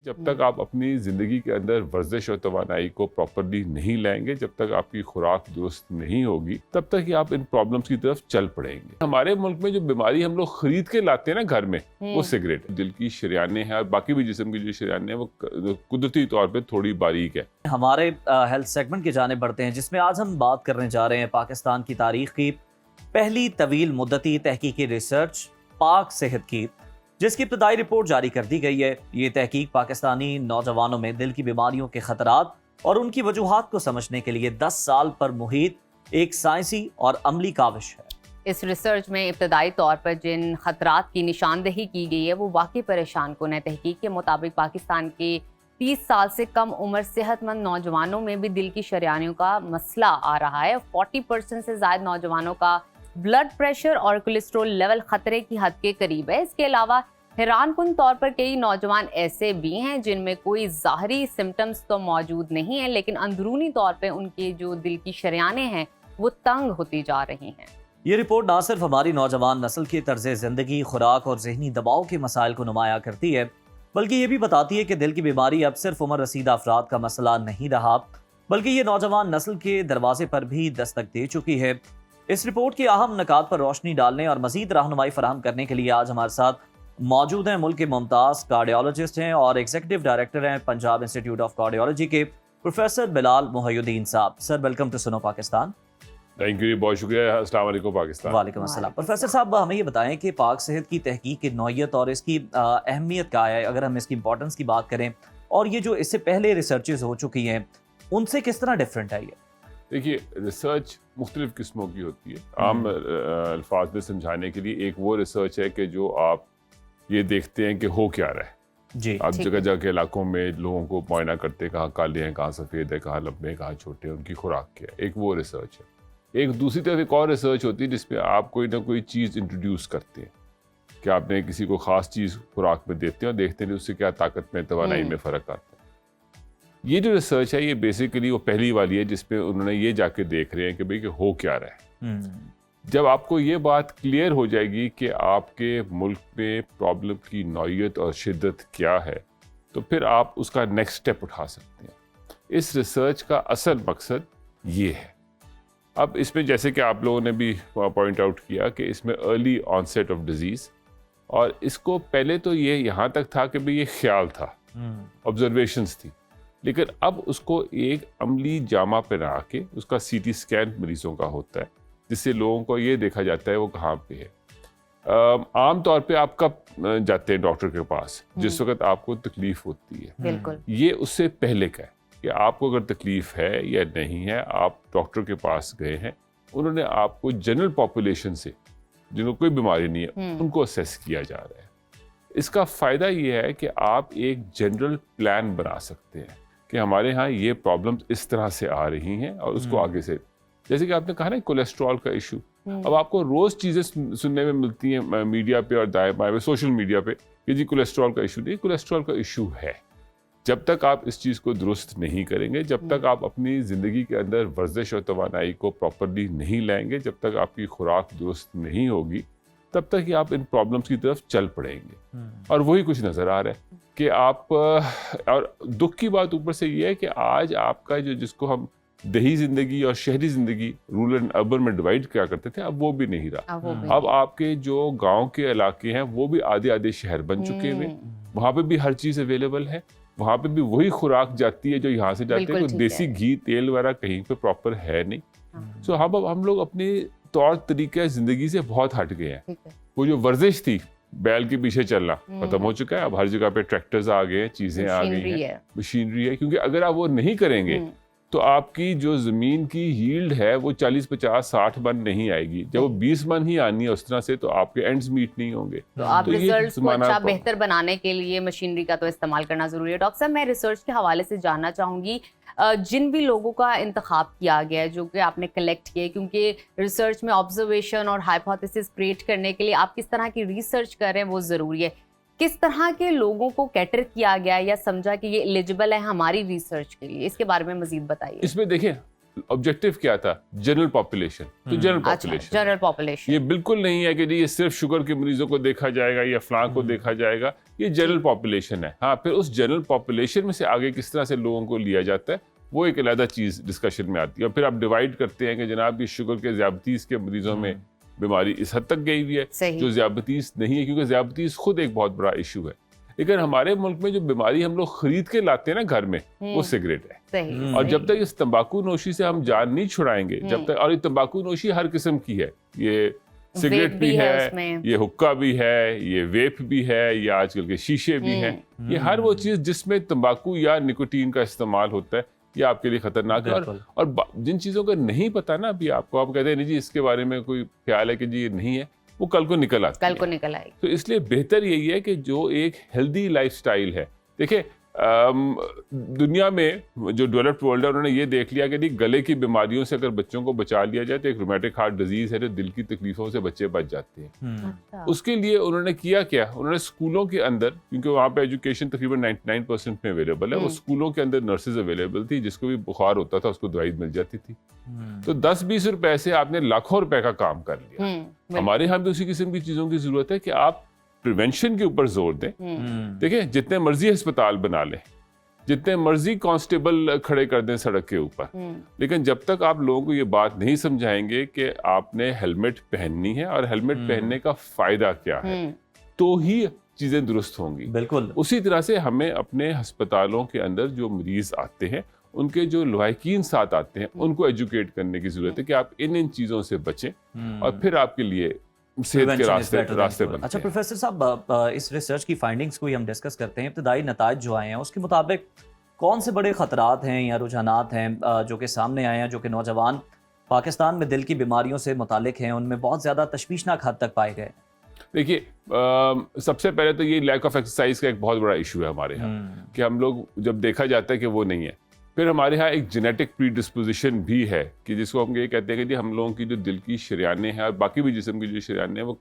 जब तक आप अपनी ज़िंदगी के अंदर वर्जिश और तवानाई को प्रॉपरली नहीं लाएंगे, जब तक आपकी खुराक दुरुस्त नहीं होगी, तब तक ही आप इन प्रॉब्लम्स की तरफ चल पड़ेंगे। हमारे मुल्क में जो बीमारी हम लोग खरीद के लाते हैं ना घर में, वो सिगरेट, दिल की शरियानें हैं और बाकी भी जिस्म की जो शरियानें हैं वो कुदरती तौर पे थोड़ी बारीक है। हमारे हेल्थ सेगमेंट की जाने बढ़ते हैं, जिसमें आज हम बात करने जा रहे हैं पाकिस्तान की तारीख की पहली तवील मुद्दती तहकीकी रिसर्च पाक सेहत की, जिसकी इब्तदाई रिपोर्ट जारी कर दी गई है। ये तहकीक पाकिस्तानी नौजवानों में दिल की बीमारियों के खतरात और उनकी वजूहात को समझने के लिए 10 साल पर मुहित एक साइंसी और अमली काविश है। इस रिसर्च में इब्तदाई तौर पर जिन खतरात की निशानदेही की गई है वो वाकई परेशान कुन है। तहकीक के मुताबिक पाकिस्तान के 30 साल से कम उम्र सेहतमंद नौजवानों में भी दिल की शरियानियों का मसला आ रहा है। 40% से ज़्यादा नौजवानों का ब्लड प्रेशर और कोलेस्ट्रॉल लेवल खतरे की हद के करीब है। इसके अलावा हैरान कुन तौर पर कई नौजवान ऐसे भी हैं जिनमें कोई ज़ाहरी सिम्टम्स तो मौजूद नहीं है, लेकिन अंदरूनी तौर पे उनके जो दिल की शरियानें हैं वो तंग होती जा रही हैं। ये रिपोर्ट ना सिर्फ हमारी नौजवान नस्ल की तर्ज ज़िंदगी, खुराक और जहनी दबाव के मसाइल को नुमायां करती है, बल्कि ये भी बताती है कि दिल की बीमारी अब सिर्फ उम्र रसीदा अफराद का मसला नहीं रहा, बल्कि ये नौजवान नस्ल के दरवाजे पर भी दस्तक दे चुकी है। इस रिपोर्ट की अहम नकात पर रोशनी डालने और मजीद रहनुमाई फराहम करने के लिए आज हमारे साथ मौजूद हैं मुल्क के मुमताज़ कार्डियोलॉजिस्ट हैं और एग्जीक्यूटिव डायरेक्टर हैं पंजाब इंस्टीट्यूट ऑफ कार्डियोलॉजी के प्रोफेसर बिलाल मोहिउद्दीन साहब। सर, वेलकम टू सुनो पाकिस्तान। थैंक यू, बहुत शुक्रिया। अस्सलाम वालेकुम पाकिस्तान। वालेकुम अस्सलाम। प्रोफेसर साहब, हमें ये बताएं कि पाक सेहत की तहकीक की नौइयत और इसकी अहमियत क्या है, अगर हम इसकी इंपॉर्टेंस की बात करें, और ये जो इससे पहले रिसर्चेज हो चुकी हैं उनसे किस तरह डिफरेंट है ये? देखिए, रिसर्च मुख्तलिफ किस्मों की होती है। आम अल्फाज में समझाने के लिए एक वो रिसर्च है कि जो आप ये देखते हैं कि हो क्या रहा है जी। आप जगह जगह के इलाकों में लोगों को मुआयना करते हैं, कहाँ काले हैं, कहाँ सफ़ेद है, कहाँ लंबे हैं, कहाँ छोटे हैं, उनकी खुराक क्या है। एक वो रिसर्च है। एक दूसरी तरफ एक और रिसर्च होती है जिसमें आप कोई ना कोई चीज़ इंट्रोड्यूस करते हैं कि आपने किसी को ख़ास चीज़ खुराक में देते हैं और देखते हैं उससे क्या ताकत में, तवानाई में फ़र्क आता है। ये जो रिसर्च है ये बेसिकली वो पहली वाली है जिसमें उन्होंने ये जाके देख रहे हैं कि भाई कि हो क्या रहा है। जब आपको ये बात क्लियर हो जाएगी कि आपके मुल्क में प्रॉब्लम की नौइयत और शिद्दत क्या है, तो फिर आप उसका नेक्स्ट स्टेप उठा सकते हैं। इस रिसर्च का असल मकसद ये है। अब इसमें जैसे कि आप लोगों ने भी पॉइंट आउट किया कि इसमें अर्ली ऑनसेट ऑफ डिजीज़, और इसको पहले तो ये यहाँ तक था कि भाई ये ख्याल था, ऑब्जर्वेशंस थी, लेकिन अब उसको एक अमली जामा पहना के उसका सीटी स्कैन मरीजों का होता है, जिससे लोगों को ये देखा जाता है वो कहाँ पे है। आम तौर पे आप कब जाते हैं डॉक्टर के पास? जिस वक्त आपको तकलीफ होती है। बिल्कुल। ये उससे पहले का है कि आपको अगर तकलीफ है या नहीं है, आप डॉक्टर के पास गए हैं, उन्होंने आपको जनरल पॉपुलेशन से जिनको कोई बीमारी नहीं है उनको असेस किया जा रहा है। इसका फ़ायदा ये है कि आप एक जनरल प्लान बना सकते हैं कि हमारे यहाँ ये प्रॉब्लम्स इस तरह से आ रही हैं और उसको आगे से, जैसे कि आपने कहा ना कोलेस्ट्रॉल का इशू, अब आपको रोज़ चीज़ें सुनने में मिलती हैं मीडिया पे और दाएं बाएं पे, सोशल मीडिया पे, कि जी कोलेस्ट्रॉल का इशू नहीं। कोलेस्ट्रॉल का इशू है। जब तक आप इस चीज़ को दुरुस्त नहीं करेंगे, जब तक आप अपनी ज़िंदगी के अंदर वर्जिश और तवानाई को प्रॉपरली नहीं लाएंगे, जब तक आपकी खुराक दुरुस्त नहीं होगी, तब तक ही आप इन प्रॉब्लम्स की तरफ चल पड़ेंगे। और वही कुछ नज़र आ रहा है कि आप, और दुख की बात ऊपर से ये है कि आज आपका जो, जिसको हम दही ज़िंदगी और शहरी ज़िंदगी, रूरल एंड अर्बन में डिवाइड किया करते थे, अब वो भी नहीं रहा। अब आपके जो गांव के इलाके हैं वो भी आधे आधे शहर बन चुके हैं। वहाँ पे भी हर चीज़ अवेलेबल है, वहाँ पे भी वही खुराक जाती है जो यहाँ से जाती है। देसी घी तेल वगैरह कहीं पे प्रॉपर है नहीं। सो हम लोग अपने तौर तरीके ज़िंदगी से बहुत हट गए हैं। वो जो वर्जिश थी, बैल के पीछे चलना, खत्म हो चुका है। अब हर जगह पे ट्रैक्टर्स आ गए हैं, चीज़ें आ गई हैं, मशीनरी है। क्योंकि अगर आप वो नहीं करेंगे तो आपकी जो ज़मीन की यील्ड है वो 40, 50, 60 मन नहीं आएगी। जब वो 20 मन ही आनी है उस तरह से, तो आपके एंड्स मीट नहीं होंगे। तो आप रिजल्ट्स को अच्छा बेहतर बनाने के लिए मशीनरी का तो इस्तेमाल करना ज़रूरी है। डॉक्टर साहब, मैं रिसर्च के हवाले से जानना चाहूँगी, जिन भी लोगों का इंतखाब किया गया है, जो कि आपने कलेक्ट किए, क्योंकि रिसर्च में ऑब्जर्वेशन और हाइपोथेसिस क्रिएट करने के लिए आप किस तरह की रिसर्च कर रहे हैं वो ज़रूरी है। किस तरह के लोगों को कैटर किया गया या समझा कि ये एलिजिबल है हमारी रिसर्च के लिए, इसके बारे में मजीद बताइए। इसमें देखें, ऑब्जेक्टिव क्या था, जनरल पॉपुलेशन, तो जनरल पॉपुलेशन, जनरल पॉपुलेशन, ये बिल्कुल नहीं है कि जी ये सिर्फ शुगर के मरीजों को देखा जाएगा या फलां को देखा जाएगा, ये जनरल पॉपुलेशन है। हाँ, फिर उस जनरल पॉपुलेशन में से आगे किस तरह से लोगों को लिया जाता है वो एक अलग चीज डिस्कशन में आती है। और फिर आप डिवाइड करते हैं कि जनाब ये शुगर के ज़ियाबतीस के मरीजों में बीमारी इस हद तक गई हुई है, जो ज़ियाबतीस नहीं है, क्योंकि ज़ियाबतीस खुद एक बहुत बड़ा इशू है। लेकिन हमारे मुल्क में जो बीमारी हम लोग खरीद के लाते हैं ना घर में, वो सिगरेट है। सही, और जब तक इस तंबाकू नोशी से हम जान नहीं छुड़ाएंगे, जब तक, और ये तंबाकू नोशी हर किस्म की है, ये सिगरेट भी है, ये हुक्का भी है, ये वेप भी है, ये आजकल के शीशे भी हैं, ये हर वो चीज जिसमें तंबाकू या निकोटीन का इस्तेमाल होता है, ये आपके लिए खतरनाक है। और जिन चीजों का नहीं पता ना अभी आपको, आप कहते हैं नहीं जी इसके बारे में कोई ख्याल है कि जी ये नहीं है, वो कल को निकल आएगी। तो इसलिए बेहतर यही है कि जो एक हेल्दी लाइफस्टाइल है, देखिए दुनिया में जो डेवलप्ड वर्ल्ड है उन्होंने ये देख लिया कि गले की बीमारियों से अगर बच्चों को बचा लिया जाए तो एक रूमेटिक हार्ट डिजीज है जो दिल की तकलीफों से बच्चे बच जाते हैं। उसके लिए उन्होंने किया क्या, उन्होंने स्कूलों के अंदर, क्योंकि वहाँ पे एजुकेशन तकरीबन 99% में अवेलेबल है, वो स्कूलों के अंदर नर्सेज अवेलेबल थी, जिसको भी बुखार होता था उसको दवाई मिल जाती थी। तो 10-20 रुपए से आपने लाखों रुपए का काम कर लिया। हमारे यहाँ भी उसी किस्म की चीजों की जरूरत है कि आप प्रिवेंशन के ऊपर जोर दें। देखिए जितने मर्जी अस्पताल बना लें, जितने मर्जी कांस्टेबल खड़े कर दें सड़क के ऊपर, लेकिन जब तक आप लोगों को ये बात नहीं समझाएंगे कि आपने हेलमेट पहननी है और हेलमेट पहनने का फायदा क्या है, तो ही चीजें दुरुस्त होंगी। बिल्कुल उसी तरह से हमें अपने अस्पतालों के अंदर जो मरीज आते हैं, उनके जो लवाहिकीन साथ आते हैं, उनको एजुकेट करने की जरूरत है कि आप इन चीजों से बचें और फिर आपके लिए सेहत के रास्ते बनते हैं। अच्छा प्रोफेसर साहब, इस रिसर्च की फाइंडिंग्स को ही हम डिस्कस करते हैं। इब्तदाई नताइज जो आए हैं उसके मुताबिक कौन से बड़े खतरात हैं या रुझानात हैं जो कि सामने आए हैं, जो कि नौजवान पाकिस्तान में दिल की बीमारियों से मुतालिक हैं, उनमें बहुत ज़्यादा तशवीशनाक हद तक पाए गए? देखिए सबसे पहले तो ये लैक ऑफ एक्सरसाइज का एक बहुत बड़ा इशू है हमारे यहाँ, कि हम लोग जब देखा जाता है कि वो नहीं है। फिर हमारे यहाँ एक जेनेटिक प्रीडिस्पोजिशन भी है कि जिसको हम ये कहते हैं कि हम लोगों की जो दिल की शरियानें हैं और बाकी भी जिस्म की जो शरियानें हैं वो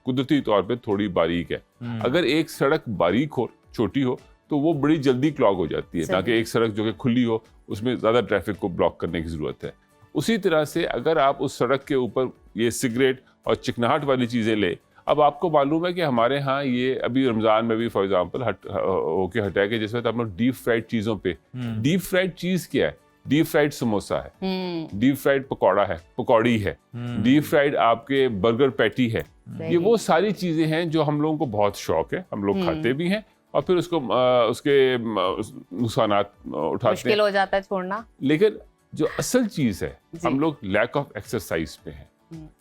कुदरती तौर पे थोड़ी बारीक है। अगर एक सड़क बारीक हो, छोटी हो, तो वो बड़ी जल्दी क्लॉग हो जाती है, ताकि एक सड़क जो कि खुली हो उसमें ज़्यादा ट्रैफिक को ब्लॉक करने की ज़रूरत है। उसी तरह से अगर आप उस सड़क के ऊपर ये सिगरेट और चिकनाहट वाली चीज़ें ले, अब आपको मालूम है कि हमारे यहाँ ये अभी रमज़ान में भी फॉर एग्जांपल होके हटा है कि जिस वक्त हम लोग डीप फ्राइड चीज़ों पे, डीप फ्राइड चीज़ क्या है, डीप फ्राइड समोसा है, डीप फ्राइड पकौड़ा है, पकौड़ी है, डीप फ्राइड आपके बर्गर पैटी है, ये वो सारी चीज़ें हैं जो हम लोगों को बहुत शौक है, हम लोग खाते भी हैं और फिर उसको उसके नुकसानात उठाते हैं, मुश्किल हो जाता है छोड़ना। लेकिन जो असल चीज़ है, हम लोग लैक ऑफ एक्सरसाइज पे हैं।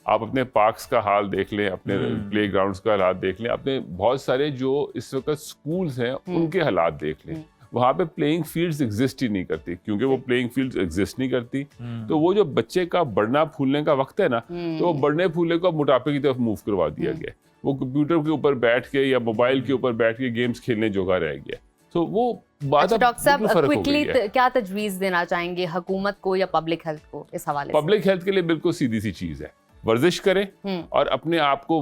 आप अपने पार्क्स का हाल देख लें, अपने प्ले ग्राउंड्स का हालात देख लें, अपने बहुत सारे जो इस वक्त स्कूल्स हैं उनके हालात देख लें, वहाँ पे प्लेइंग फील्ड्स एग्जिस्ट ही नहीं करती। क्योंकि वो प्लेइंग फील्ड्स एग्जिस्ट नहीं करती, तो वो जो बच्चे का बढ़ना फूलने का वक्त है ना, तो वो बढ़ने फूलने को मोटापे की तरफ मूव करवा दिया गया। वो कंप्यूटर के ऊपर बैठ के या मोबाइल के ऊपर बैठ के गेम्स खेलने जोगा रह गया। तो वो बात डॉक्टर साहब क्विकली क्या तजवीज देना चाहेंगे हुकूमत को या पब्लिक हेल्थ को इस हवाले से? पब्लिक हेल्थ के लिए बिल्कुल सीधी सी चीज है, वर्जिश करें और अपने आप को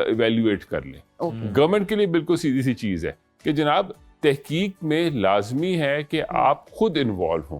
इवेल्युएट कर लें। गवर्नमेंट के लिए बिल्कुल सीधी सी चीज है कि जनाब तहकीक में लाजमी है कि आप खुद इन्वॉल्व हों।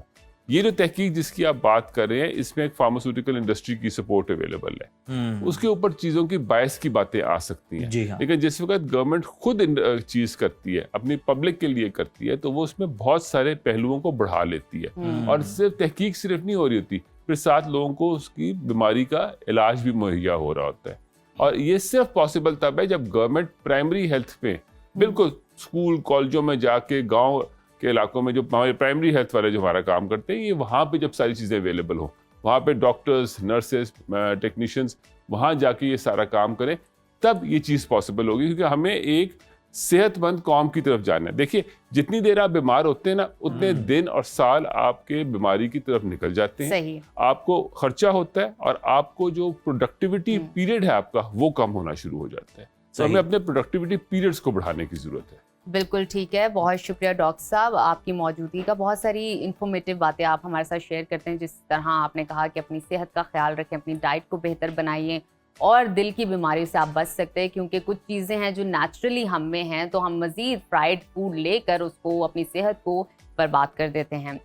ये जो तहकीक जिसकी आप बात कर रहे हैं, इसमें एक फार्मास्यूटिकल इंडस्ट्री की सपोर्ट अवेलेबल है, उसके ऊपर चीज़ों की बायस की बातें आ सकती हैं। हाँ। लेकिन जिस वक्त गवर्नमेंट खुद चीज़ करती है, अपनी पब्लिक के लिए करती है, तो वो उसमें बहुत सारे पहलुओं को बढ़ा लेती है और सिर्फ तहकीक सिर्फ नहीं हो रही होती, फिर साथ लोगों को उसकी बीमारी का इलाज भी मुहैया हो रहा होता है। और ये सिर्फ पॉसिबल तब है जब गवर्नमेंट प्राइमरी हेल्थ पे बिल्कुल स्कूल कॉलेजों में जाके, गाँव के इलाकों में जो हमारे प्राइमरी हेल्थ वाले जो हमारा काम करते हैं, ये वहाँ पे जब सारी चीज़ें अवेलेबल हो, वहाँ पे डॉक्टर्स, नर्सेस, टेक्नीशियंस वहाँ जाके ये सारा काम करें, तब ये चीज़ पॉसिबल होगी। क्योंकि हमें एक सेहतमंद कौम की तरफ जाना है। देखिए जितनी देर आप बीमार होते हैं ना, उतने दिन और साल आपके बीमारी की तरफ निकल जाते हैं। सही। आपको खर्चा होता है और आपको जो प्रोडक्टिविटी पीरियड है आपका, वो कम होना शुरू हो जाता है। तो हमें अपने प्रोडक्टिविटी पीरियड्स को बढ़ाने की जरूरत है। बिल्कुल ठीक है, बहुत शुक्रिया डॉक्टर साहब आपकी मौजूदगी का। बहुत सारी इन्फॉर्मेटिव बातें आप हमारे साथ शेयर करते हैं। जिस तरह आपने कहा कि अपनी सेहत का ख्याल रखें, अपनी डाइट को बेहतर बनाइए और दिल की बीमारी से आप बच सकते हैं, क्योंकि कुछ चीज़ें हैं जो नेचुरली हम में हैं, तो हम मज़ीद फ्राइड फूड लेकर उसको अपनी सेहत को बर्बाद कर देते हैं।